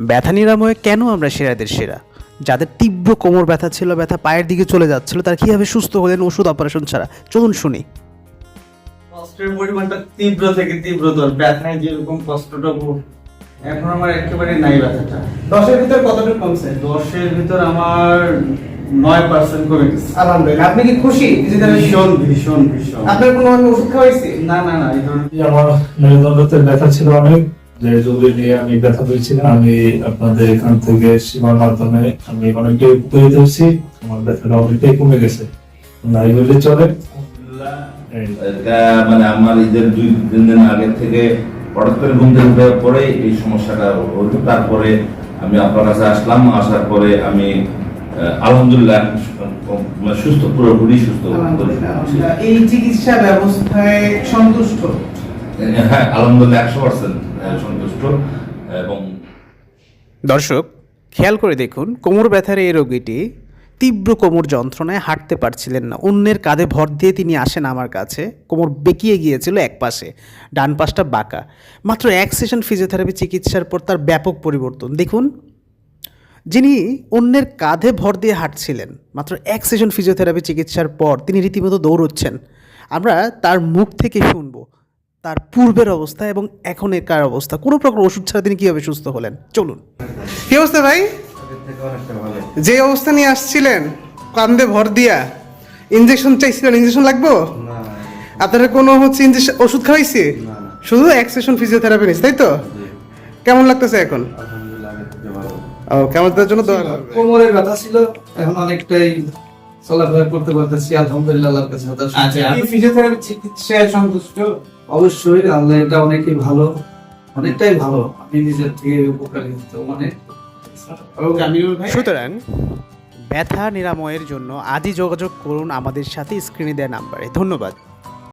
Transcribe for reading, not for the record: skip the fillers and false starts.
ব্যথা নিরাময়ে কেন আমরা সেরাদের সেরা? যাদের তীব্র কোমর ব্যথা ছিল, ব্যথা পায়ের দিকে চলে যাচ্ছিল, তারা কীভাবে সুস্থ হলেন ওষুধ অপারেশন ছাড়া? চলুন শুনি। কষ্টের পরিমাণটা তীব্র থেকে তীব্রতর, ব্যথায় যেরকম কষ্টটা এখন আমার একেবারে নাই ব্যথাটা। 10-এর ভিতর কতটুকু কমছে? 10-এর ভিতর আমার 9% কমে গেছে। আলহামদুলিল্লাহ। আপনি কি খুশি? ভীষণ ভীষণ ভীষণ। আপনার কোনো আমি ওষুধ খাওয়াইছি? না না না, এই ধরনের আমার মেরুদণ্ডতে ব্যথা ছিল অনেক, যে রোগী নিয়ে আমি ব্যথা পেয়েছিলাম। আমি আপনাদের এখান থেকে সেবার মাধ্যমে আমি অনেকটাই উপকৃত হচ্ছি। আমার ব্যথাটা অনেকটাই কমে গেছে, নাই বললে চলে। এটা মানে আমার ঈদের 2-3 দিন আগে থেকে হঠাৎ করে ঘুম থেকে ওঠার পরে এই সমস্যাটা হলো। তারপরে আমি আপনার কাছে আসলাম, আসার পরে আমি আলহামদুলিল্লাহ সুস্থ, পুরোপুরি সুস্থ। আলহামদুলিল্লাহ। এই চিকিৎসা ব্যবস্থায় সন্তুষ্ট? হ্যাঁ, আলহামদুলিল্লাহ 100% সন্তুষ্ট। এবং দর্শক, খেয়াল করে দেখুন, কোমর ব্যথার এই রোগীটি তীব্র কোমর যন্ত্রণায় হাঁটতে পারছিলেন না। অন্যের কাঁধে ভর দিয়ে তিনি আসেন আমার কাছে। কোমর বেঁকিয়ে গিয়েছিল এক পাশে, ডান পাশটা বাঁকা। মাত্র 1 সেশন ফিজিওথেরাপি চিকিৎসার পর তার ব্যাপক পরিবর্তন দেখুন। যিনি অন্যের কাঁধে ভর দিয়ে হাঁটছিলেন, মাত্র 1 সেশন ফিজিওথেরাপি চিকিৎসার পর তিনি রীতিমতো দৌড়চ্ছেন। আমরা তার মুখ থেকে শুনবো তার পূর্বের অবস্থা এবং এখনকার অবস্থা। কোনো প্রকার ওষুধ ছাড়া তিনি কীভাবে সুস্থ হলেন, চলুন। কি অবস্থা ভাই? যে অবস্থা নিয়ে আসছিলেন, কান্দে ভর দিয়া, ইনজেকশন চাইছিলেন, ইনজেকশন লাগবো? আপনারা কোনো ইনজেকশন ওষুধ খাওয়াইছি? শুধু 1 সেশন ফিজিওথেরাপি নিস, তাই তো? কেমন লাগতেছে এখন? ও, কেমন তার জন্য দোয়া করবেন। কোমরের ব্যথা ছিল, এখন অনেকটাই চলাফেরা করতে পারতেছি, আলহামদুলিল্লাহ আল্লাহর কাছে। আচ্ছা, আপনি ফিজিওথেরাপি চিকিৎসায় সন্তুষ্ট? অবশ্যই, আল্লাহ এটা অনেকই ভালো, অনেকটাই ভালো। আমি নিজের থেকে উপকারিত অনেক। সুতরাং ব্যথা নিরাময়ের জন্য আজই যোগাযোগ করুন আমাদের সাথে স্ক্রিনে দেওয়া নাম্বারে। ধন্যবাদ।